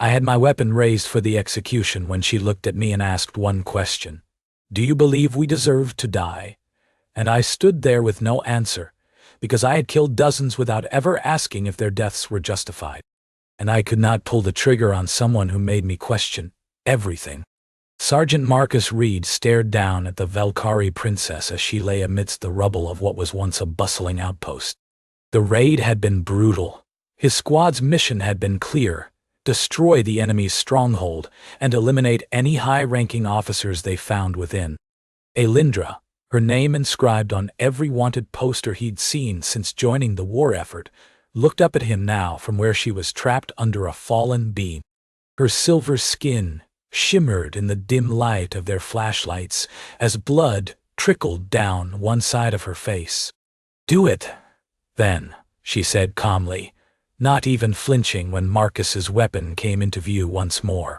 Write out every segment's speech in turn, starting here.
I had my weapon raised for the execution when she looked at me and asked one question. Do you believe we deserve to die? And I stood there with no answer, because I had killed dozens without ever asking if their deaths were justified. And I could not pull the trigger on someone who made me question everything. Sergeant Marcus Reed stared down at the Vel'Kari princess as she lay amidst the rubble of what was once a bustling outpost. The raid had been brutal. His squad's mission had been clear: destroy the enemy's stronghold and eliminate any high-ranking officers they found within. Aelindra, her name inscribed on every wanted poster he'd seen since joining the war effort, looked up at him now from where she was trapped under a fallen beam. Her silver skin shimmered in the dim light of their flashlights as blood trickled down one side of her face. "Do it, then," she said calmly, not even flinching when Marcus's weapon came into view once more.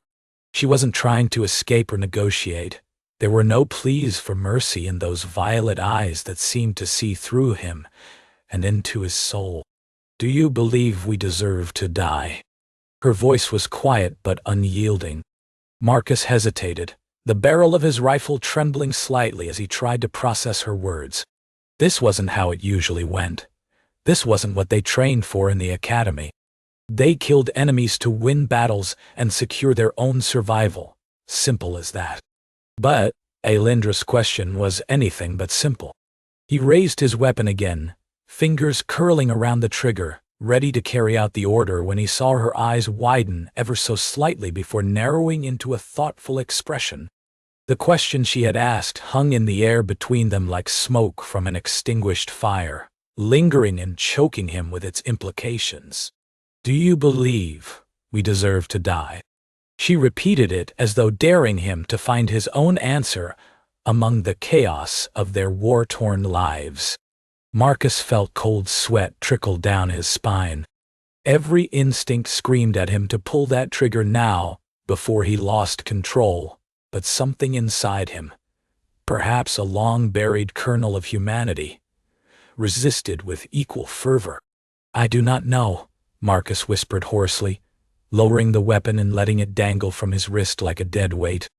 She wasn't trying to escape or negotiate. There were no pleas for mercy in those violet eyes that seemed to see through him and into his soul. "Do you believe we deserve to die?" Her voice was quiet but unyielding. Marcus hesitated, the barrel of his rifle trembling slightly as he tried to process her words. This wasn't how it usually went. This wasn't what they trained for in the academy. They killed enemies to win battles and secure their own survival. Simple as that. But Aelindra's question was anything but simple. He raised his weapon again, fingers curling around the trigger, ready to carry out the order when he saw her eyes widen ever so slightly before narrowing into a thoughtful expression. The question she had asked hung in the air between them like smoke from an extinguished fire, lingering and choking him with its implications. "Do you believe we deserve to die?" She repeated it as though daring him to find his own answer among the chaos of their war-torn lives. Marcus felt cold sweat trickle down his spine. Every instinct screamed at him to pull that trigger now, before he lost control, but something inside him, perhaps a long-buried kernel of humanity, resisted with equal fervor. "I do not know," Marcus whispered hoarsely, lowering the weapon and letting it dangle from his wrist like a dead weight.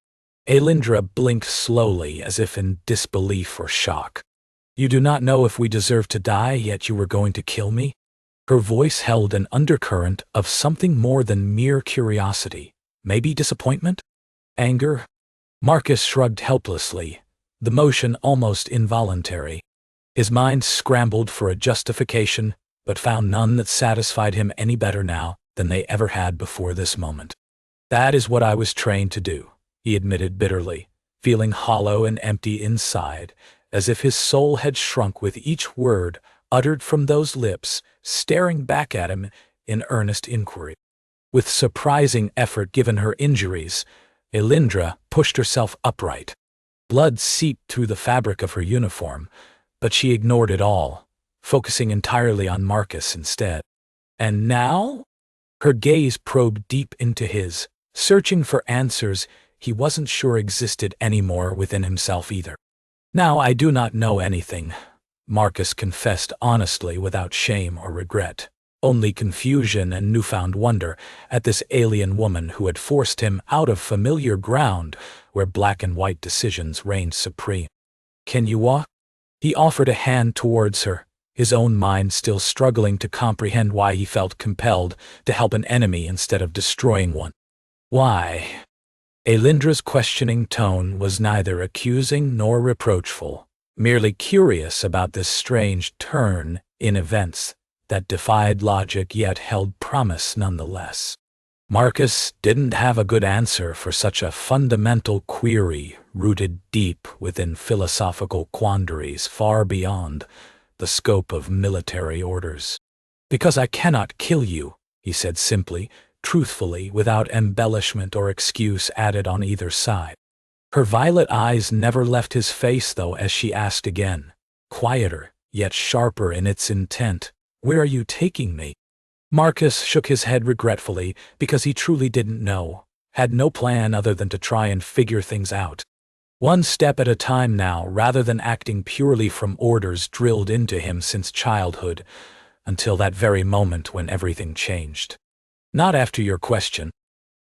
Aelindra blinked slowly as if in disbelief or shock. "You do not know if we deserve to die, yet you were going to kill me?" Her voice held an undercurrent of something more than mere curiosity. Maybe disappointment? Anger? Marcus shrugged helplessly, the motion almost involuntary. His mind scrambled for a justification, but found none that satisfied him any better now than they ever had before this moment. "That is what I was trained to do," he admitted bitterly, feeling hollow and empty inside, as if his soul had shrunk with each word uttered from those lips, staring back at him in earnest inquiry. With surprising effort given her injuries, Aelindra pushed herself upright. Blood seeped through the fabric of her uniform, but she ignored it all, focusing entirely on Marcus instead. "And now?" Her gaze probed deep into his, searching for answers he wasn't sure existed anymore within himself either. "Now I do not know anything," Marcus confessed honestly without shame or regret, only confusion and newfound wonder at this alien woman who had forced him out of familiar ground where black and white decisions reigned supreme. "Can you walk?" He offered a hand towards her, his own mind still struggling to comprehend why he felt compelled to help an enemy instead of destroying one. "Why?" Aelindra's questioning tone was neither accusing nor reproachful, merely curious about this strange turn in events that defied logic yet held promise nonetheless. Marcus didn't have a good answer for such a fundamental query rooted deep within philosophical quandaries far beyond the scope of military orders. "Because I cannot kill you," he said simply, truthfully, without embellishment or excuse added on either side. Her violet eyes never left his face, though, as she asked again, quieter, yet sharper in its intent, "Where are you taking me?" Marcus shook his head regretfully because he truly didn't know, had no plan other than to try and figure things out. One step at a time now, rather than acting purely from orders drilled into him since childhood, until that very moment when everything changed. "Not after your question."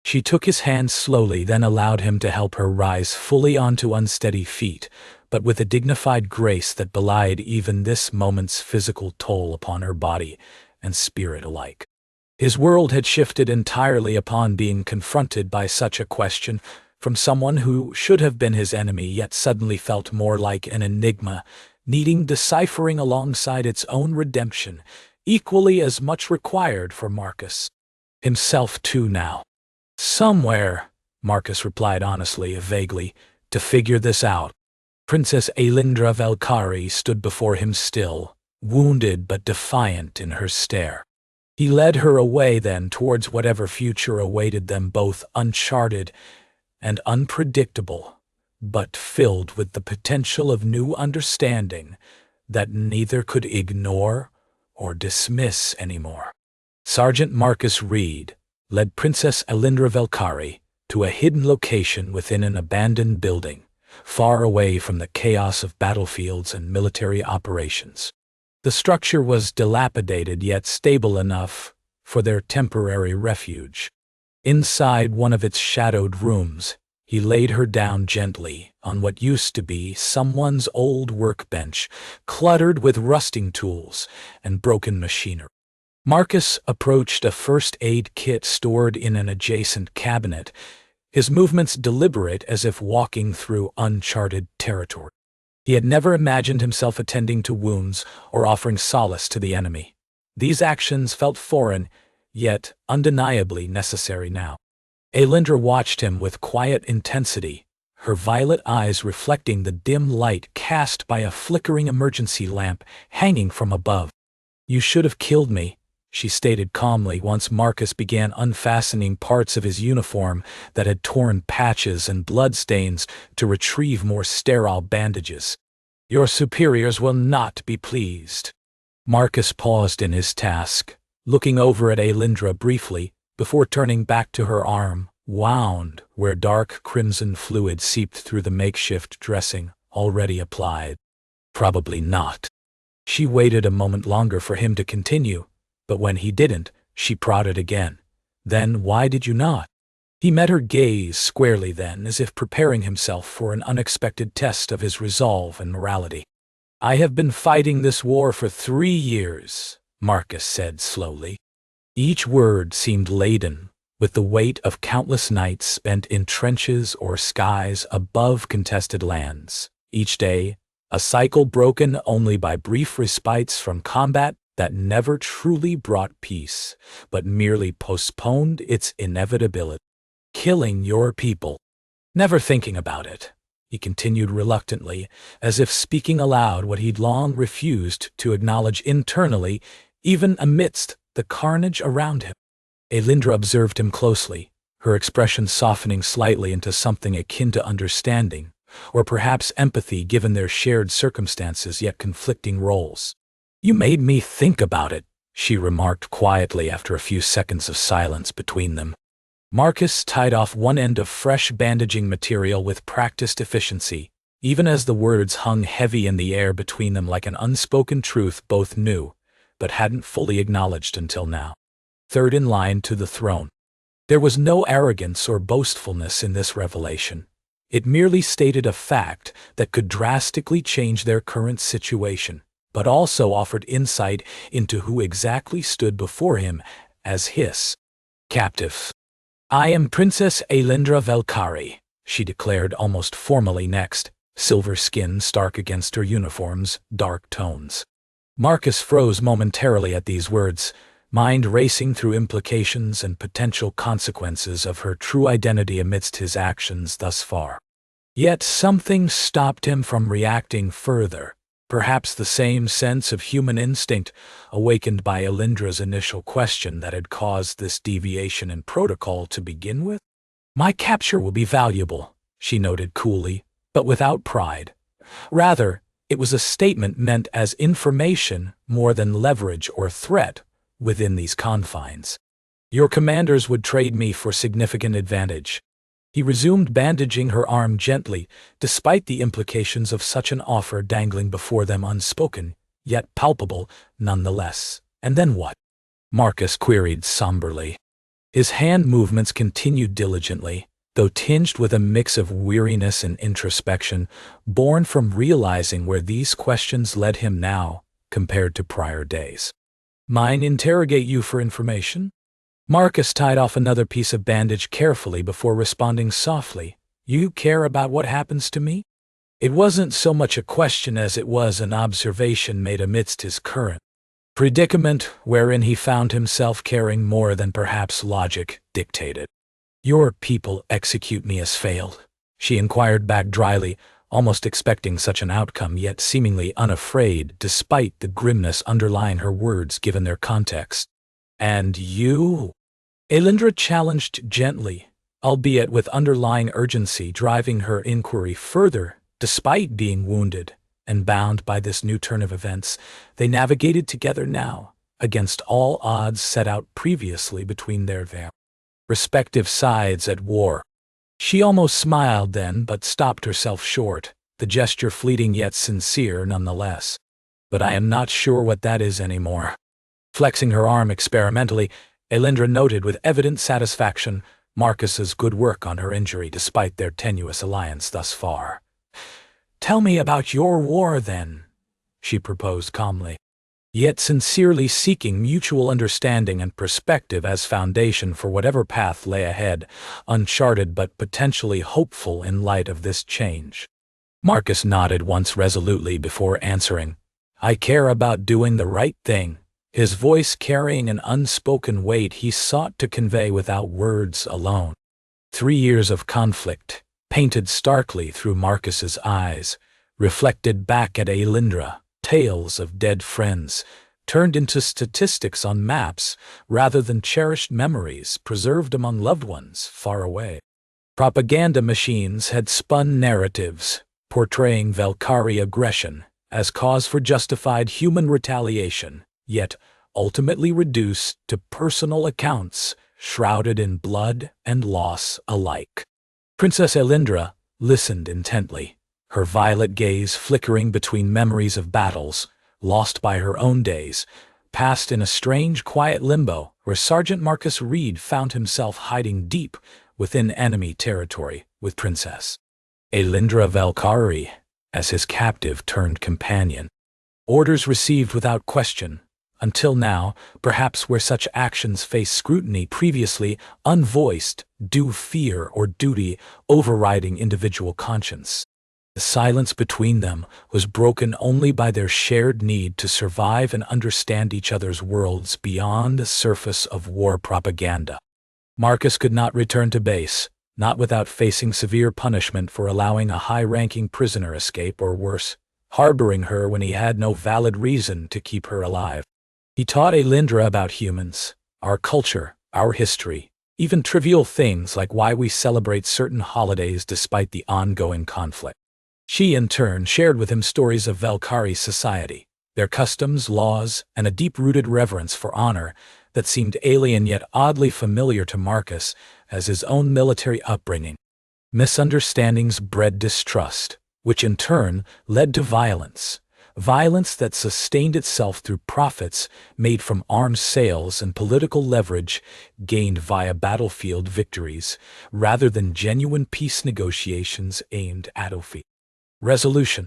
She took his hand slowly, then allowed him to help her rise fully onto unsteady feet, but with a dignified grace that belied even this moment's physical toll upon her body and spirit alike. His world had shifted entirely upon being confronted by such a question from someone who should have been his enemy, yet suddenly felt more like an enigma, needing deciphering alongside its own redemption, equally as much required for Marcus himself too now. Somewhere, Marcus replied honestly, vaguely, to figure this out. Princess Aelindra Vel'Kari stood before him still, wounded but defiant in her stare. He led her away then towards whatever future awaited them, both uncharted and unpredictable, but filled with the potential of new understanding that neither could ignore or dismiss anymore. Sergeant Marcus Reed led Princess Aelindra Vel'Kari to a hidden location within an abandoned building, far away from the chaos of battlefields and military operations. The structure was dilapidated yet stable enough for their temporary refuge. Inside one of its shadowed rooms, he laid her down gently on what used to be someone's old workbench, cluttered with rusting tools and broken machinery. Marcus approached a first aid kit stored in an adjacent cabinet, his movements deliberate as if walking through uncharted territory. He had never imagined himself attending to wounds or offering solace to the enemy. These actions felt foreign, yet undeniably necessary now. Aelindra watched him with quiet intensity, her violet eyes reflecting the dim light cast by a flickering emergency lamp hanging from above. "You should have killed me," she stated calmly once Marcus began unfastening parts of his uniform that had torn patches and bloodstains to retrieve more sterile bandages. "Your superiors will not be pleased." Marcus paused in his task, looking over at Aelindra briefly before turning back to her arm, wound where dark crimson fluid seeped through the makeshift dressing already applied. "Probably not." She waited a moment longer for him to continue, but when he didn't, she prodded again. "Then why did you not?" He met her gaze squarely then, as if preparing himself for an unexpected test of his resolve and morality. "I have been fighting this war for 3 years," Marcus said slowly. Each word seemed laden with the weight of countless nights spent in trenches or skies above contested lands. Each day, a cycle broken only by brief respites from combat that never truly brought peace, but merely postponed its inevitability. "Killing your people." "Never thinking about it," he continued reluctantly, as if speaking aloud what he'd long refused to acknowledge internally, even amidst the carnage around him. Aelindra observed him closely, her expression softening slightly into something akin to understanding, or perhaps empathy given their shared circumstances yet conflicting roles. "You made me think about it," she remarked quietly after a few seconds of silence between them. Marcus tied off one end of fresh bandaging material with practiced efficiency, even as the words hung heavy in the air between them like an unspoken truth both knew, but hadn't fully acknowledged until now. Third in line to the throne. There was no arrogance or boastfulness in this revelation. It merely stated a fact that could drastically change their current situation, but also offered insight into who exactly stood before him as his captive. "I am Princess Aelindra Vel'Kari," she declared almost formally next, silver skin stark against her uniform's dark tones. Marcus froze momentarily at these words, mind racing through implications and potential consequences of her true identity amidst his actions thus far. Yet something stopped him from reacting further, perhaps the same sense of human instinct awakened by Aelindra's initial question that had caused this deviation in protocol to begin with. "My capture will be valuable," she noted coolly, but without pride. Rather, it was a statement meant as information more than leverage or threat within these confines. "Your commanders would trade me for significant advantage." He resumed bandaging her arm gently, despite the implications of such an offer dangling before them unspoken, yet palpable nonetheless. "And then what?" Marcus queried somberly. His hand movements continued diligently, though tinged with a mix of weariness and introspection, born from realizing where these questions led him now compared to prior days. Mine interrogate you for information? Marcus tied off another piece of bandage carefully before responding softly. You care about what happens to me? It wasn't so much a question as it was an observation made amidst his current predicament, wherein he found himself caring more than perhaps logic dictated. Your people execute me as failed, she inquired back dryly, almost expecting such an outcome, yet seemingly unafraid despite the grimness underlying her words given their context. And you? Aelindra challenged gently, albeit with underlying urgency driving her inquiry further. Despite being wounded and bound by this new turn of events, they navigated together now, against all odds set out previously between their respective sides at war. She almost smiled then, but stopped herself short, the gesture fleeting yet sincere nonetheless. But I am not sure what that is anymore. Flexing her arm experimentally, Aelindra noted with evident satisfaction Marcus's good work on her injury despite their tenuous alliance thus far. Tell me about your war, then, she proposed calmly, yet sincerely seeking mutual understanding and perspective as foundation for whatever path lay ahead, uncharted but potentially hopeful in light of this change. Marcus nodded once resolutely before answering, I care about doing the right thing, his voice carrying an unspoken weight he sought to convey without words alone. 3 years of conflict, painted starkly through Marcus's eyes, reflected back at Aelindra, tales of dead friends, turned into statistics on maps rather than cherished memories preserved among loved ones far away. Propaganda machines had spun narratives, portraying Vel'Kari aggression as cause for justified human retaliation, yet ultimately reduced to personal accounts shrouded in blood and loss alike. Princess Aelindra listened intently, her violet gaze flickering between memories of battles, lost by her own days, passed in a strange quiet limbo where Sergeant Marcus Reed found himself hiding deep within enemy territory with Princess Aelindra Vel'Kari as his captive turned companion. Orders received without question, until now, perhaps where such actions face scrutiny previously unvoiced, due fear or duty overriding individual conscience. The silence between them was broken only by their shared need to survive and understand each other's worlds beyond the surface of war propaganda. Marcus could not return to base, not without facing severe punishment for allowing a high-ranking prisoner escape or worse, harboring her when he had no valid reason to keep her alive. He taught Aelindra about humans, our culture, our history, even trivial things like why we celebrate certain holidays despite the ongoing conflict. She, in turn, shared with him stories of Vel'Kari's society, their customs, laws, and a deep-rooted reverence for honor that seemed alien yet oddly familiar to Marcus as his own military upbringing. Misunderstandings bred distrust, which in turn led to violence that sustained itself through profits made from arms sales and political leverage gained via battlefield victories rather than genuine peace negotiations aimed at resolution.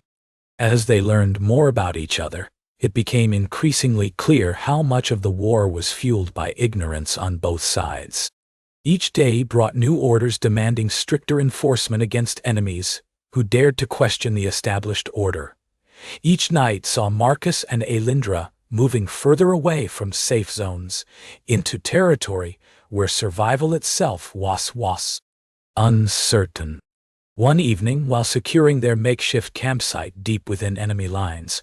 As they learned more about each other, it became increasingly clear how much of the war was fueled by ignorance on both sides. Each day brought new orders demanding stricter enforcement against enemies who dared to question the established order. Each night saw Marcus and Aelindra moving further away from safe zones into territory where survival itself was uncertain. One evening, while securing their makeshift campsite deep within enemy lines,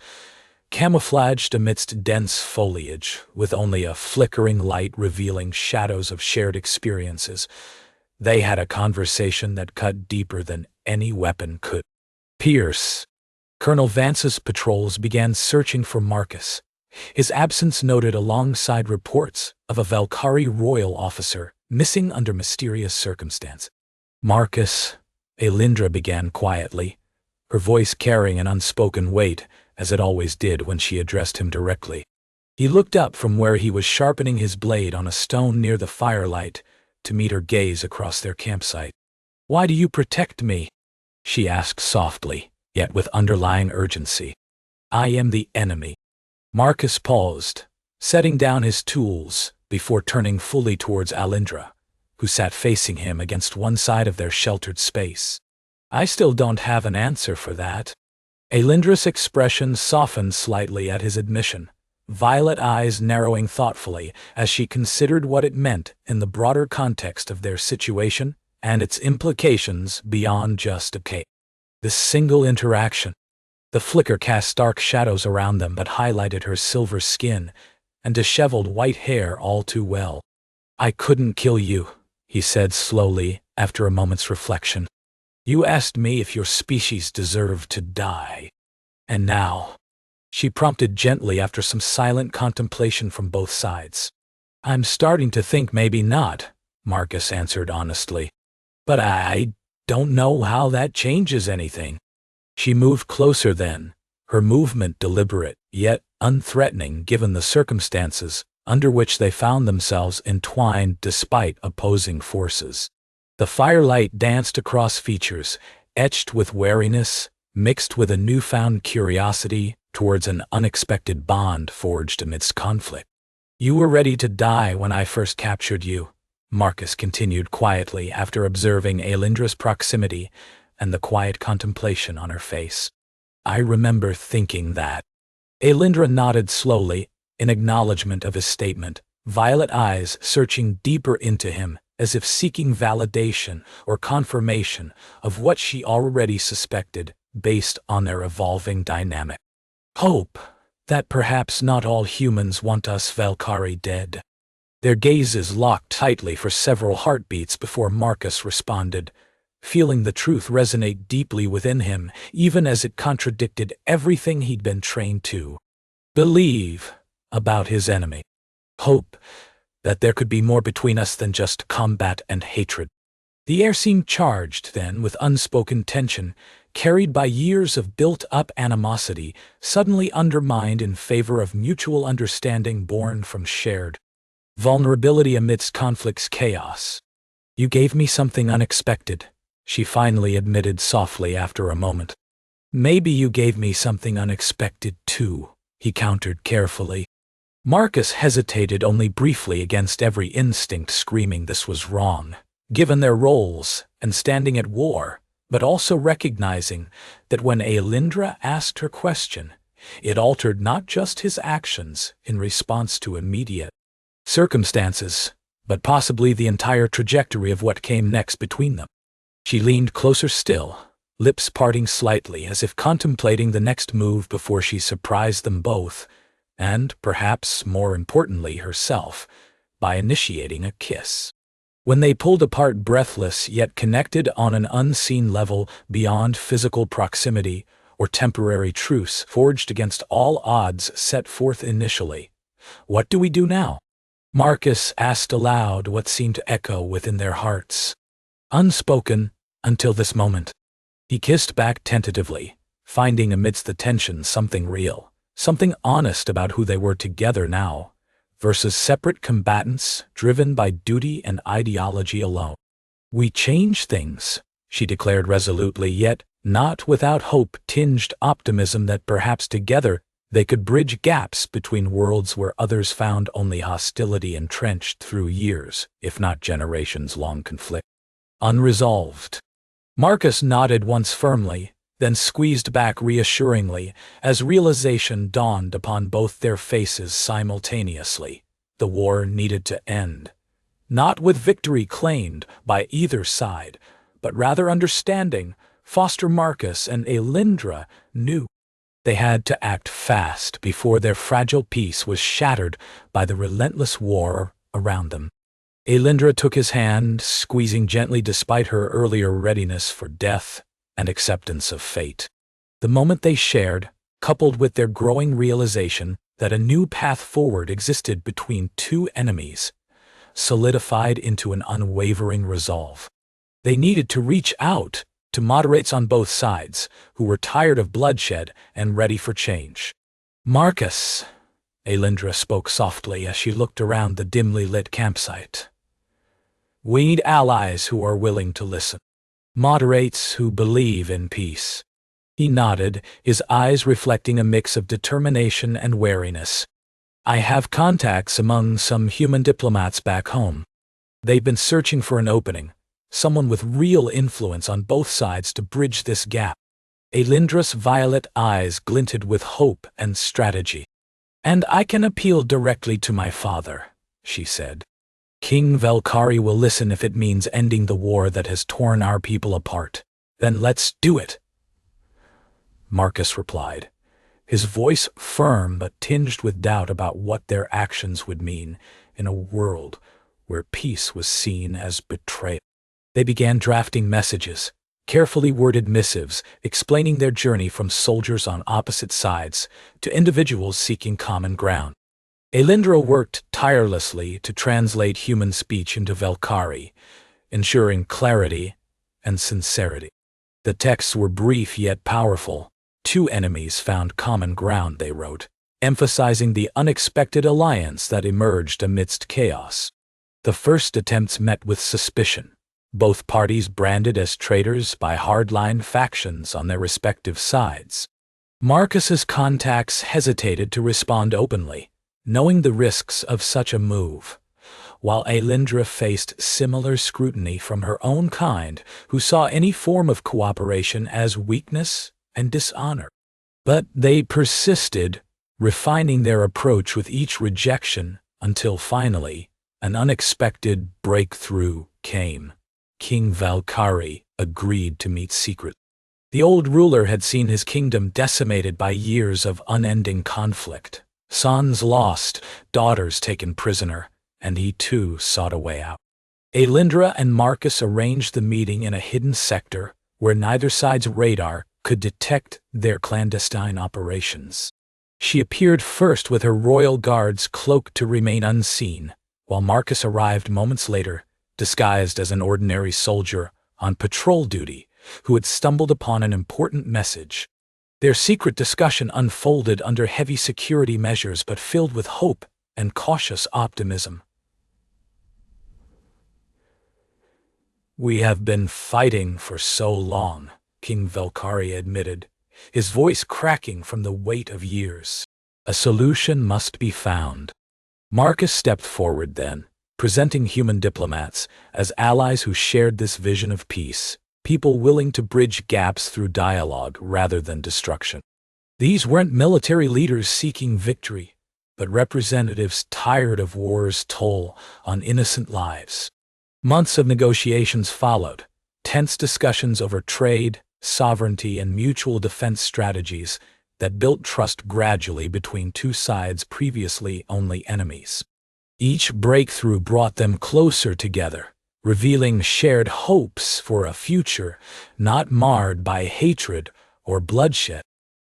camouflaged amidst dense foliage with only a flickering light revealing shadows of shared experiences, they had a conversation that cut deeper than any weapon could pierce. Colonel Vance's patrols began searching for Marcus, his absence noted alongside reports of a Vel'Kari royal officer missing under mysterious circumstances. Marcus, Aelindra began quietly, her voice carrying an unspoken weight, as it always did when she addressed him directly. He looked up from where he was sharpening his blade on a stone near the firelight, to meet her gaze across their campsite. "Why do you protect me?" she asked softly, yet with underlying urgency. "I am the enemy." Marcus paused, setting down his tools before turning fully towards Aelindra, who sat facing him against one side of their sheltered space. "I still don't have an answer for that." Aelindra's expression softened slightly at his admission, violet eyes narrowing thoughtfully as she considered what it meant in the broader context of their situation and its implications beyond just a case. This single interaction. The flicker cast dark shadows around them but highlighted her silver skin and disheveled white hair all too well. "I couldn't kill you," he said slowly after a moment's reflection. "You asked me if your species deserved to die. And now," she prompted gently after some silent contemplation from both sides. "I'm starting to think maybe not," Marcus answered honestly. "But I don't know how that changes anything." She moved closer then, her movement deliberate, yet unthreatening given the circumstances under which they found themselves entwined despite opposing forces. The firelight danced across features, etched with wariness, mixed with a newfound curiosity towards an unexpected bond forged amidst conflict. "You were ready to die when I first captured you," Marcus continued quietly after observing Aelindra's proximity and the quiet contemplation on her face. "I remember thinking that." Aelindra nodded slowly, in acknowledgement of his statement, violet eyes searching deeper into him as if seeking validation or confirmation of what she already suspected based on their evolving dynamic. "Hope that perhaps not all humans want us Vel'Kari dead." Their gazes locked tightly for several heartbeats before Marcus responded, feeling the truth resonate deeply within him, even as it contradicted everything he'd been trained to believe about his enemy. Hope that there could be more between us than just combat and hatred. The air seemed charged then with unspoken tension, carried by years of built-up animosity, suddenly undermined in favor of mutual understanding born from shared vulnerability amidst conflict's chaos. "You gave me something unexpected," she finally admitted softly after a moment. "Maybe you gave me something unexpected too," he countered carefully. Marcus hesitated only briefly against every instinct screaming this was wrong, given their roles and standing at war, but also recognizing that when Aelindra asked her question, it altered not just his actions in response to immediate circumstances, but possibly the entire trajectory of what came next between them. She leaned closer still, lips parting slightly as if contemplating the next move before she surprised them both, and, perhaps more importantly herself, by initiating a kiss. When they pulled apart breathless yet connected on an unseen level beyond physical proximity or temporary truce forged against all odds set forth initially. "What do we do now?" Marcus asked aloud what seemed to echo within their hearts. Unspoken until this moment. He kissed back tentatively, finding amidst the tension something real, something honest about who they were together now, versus separate combatants driven by duty and ideology alone. "We change things," she declared resolutely, yet not without hope-tinged optimism that perhaps together they could bridge gaps between worlds where others found only hostility entrenched through years, if not generations-long conflict. Unresolved. Marcus nodded once firmly, then squeezed back reassuringly as realization dawned upon both their faces simultaneously. The war needed to end. Not with victory claimed by either side, but rather understanding. Foster Marcus and Aelindra knew they had to act fast before their fragile peace was shattered by the relentless war around them. Aelindra took his hand, squeezing gently despite her earlier readiness for death and acceptance of fate. The moment they shared, coupled with their growing realization that a new path forward existed between two enemies, solidified into an unwavering resolve. They needed to reach out to moderates on both sides, who were tired of bloodshed and ready for change. "Marcus," Aelindra spoke softly as she looked around the dimly lit campsite. We need allies who are willing to listen. Moderates who believe in peace." He nodded, his eyes reflecting a mix of determination and wariness. "I have contacts among some human diplomats back home. They've been searching for an opening, someone with real influence on both sides to bridge this gap." Aelindra's violet eyes glinted with hope and strategy. "And I can appeal directly to my father," she said. "King Vel'Kari will listen if it means ending the war that has torn our people apart. Then let's do it," Marcus replied, his voice firm but tinged with doubt about what their actions would mean in a world where peace was seen as betrayal. They began drafting messages, carefully worded missives explaining their journey from soldiers on opposite sides to individuals seeking common ground. Aelindra worked tirelessly to translate human speech into Vel'Kari, ensuring clarity and sincerity. The texts were brief yet powerful. Two enemies found common ground, they wrote, emphasizing the unexpected alliance that emerged amidst chaos. The first attempts met with suspicion, both parties branded as traitors by hardline factions on their respective sides. Marcus's contacts hesitated to respond openly, knowing the risks of such a move, while Aelindra faced similar scrutiny from her own kind, who saw any form of cooperation as weakness and dishonor. But they persisted, refining their approach with each rejection until finally an unexpected breakthrough came. King Vel'Kari agreed to meet secretly. The old ruler had seen his kingdom decimated by years of unending conflict. Sons lost, daughters taken prisoner, and he too sought a way out. Aelindra and Marcus arranged the meeting in a hidden sector where neither side's radar could detect their clandestine operations. She appeared first with her royal guards cloaked to remain unseen, while Marcus arrived moments later, disguised as an ordinary soldier on patrol duty who had stumbled upon an important message. Their secret discussion unfolded under heavy security measures but filled with hope and cautious optimism. "We have been fighting for so long," King Vel'Kari admitted, his voice cracking from the weight of years. "A solution must be found." Marcus stepped forward then, presenting human diplomats as allies who shared this vision of peace, people willing to bridge gaps through dialogue rather than destruction. These weren't military leaders seeking victory, but representatives tired of war's toll on innocent lives. Months of negotiations followed, tense discussions over trade, sovereignty, and mutual defense strategies that built trust gradually between two sides previously only enemies. Each breakthrough brought them closer together, revealing shared hopes for a future not marred by hatred or bloodshed.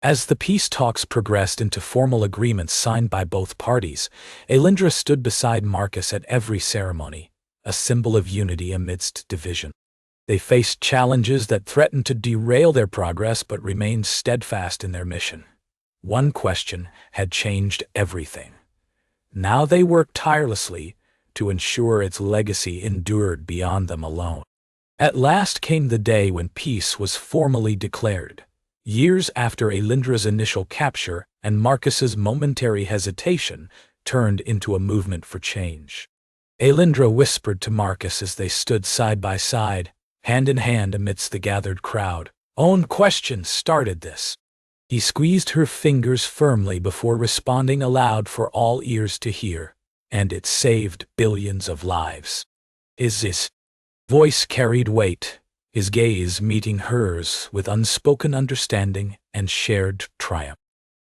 As the peace talks progressed into formal agreements signed by both parties, Aelindra stood beside Marcus at every ceremony, a symbol of unity amidst division. They faced challenges that threatened to derail their progress but remained steadfast in their mission. One question had changed everything. Now they worked tirelessly to ensure its legacy endured beyond them alone. At last came the day when peace was formally declared. Years after Aelindra's initial capture and Marcus's momentary hesitation turned into a movement for change. Aelindra whispered to Marcus as they stood side by side, hand in hand amidst the gathered crowd. "Own question started this." He squeezed her fingers firmly before responding aloud for all ears to hear, "And it saved billions of lives." His voice carried weight, his gaze meeting hers with unspoken understanding and shared triumph.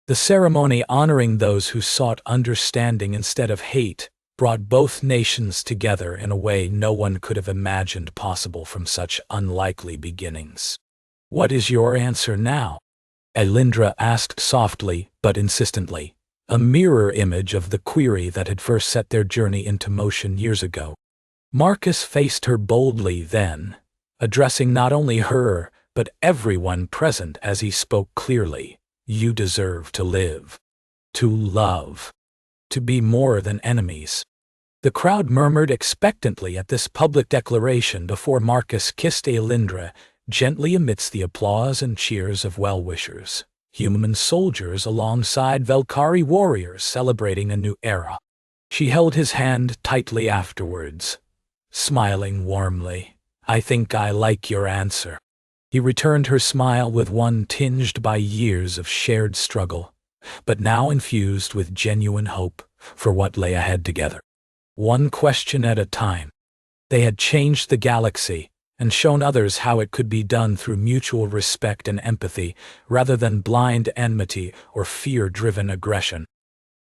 The ceremony honoring those who sought understanding instead of hate brought both nations together in a way no one could have imagined possible from such unlikely beginnings. "What is your answer now?" Aelindra asked softly but insistently, a mirror image of the query that had first set their journey into motion years ago. Marcus faced her boldly then, addressing not only her but everyone present as he spoke clearly. "You deserve to live, to love, to be more than enemies." The crowd murmured expectantly at this public declaration before Marcus kissed Aelindra gently amidst the applause and cheers of well-wishers. Human soldiers alongside Vel'Kari warriors celebrating a new era. She held his hand tightly afterwards, smiling warmly. "I think I like your answer." He returned her smile with one tinged by years of shared struggle, but now infused with genuine hope for what lay ahead together. One question at a time. They had changed the galaxy and shown others how it could be done through mutual respect and empathy rather than blind enmity or fear-driven aggression.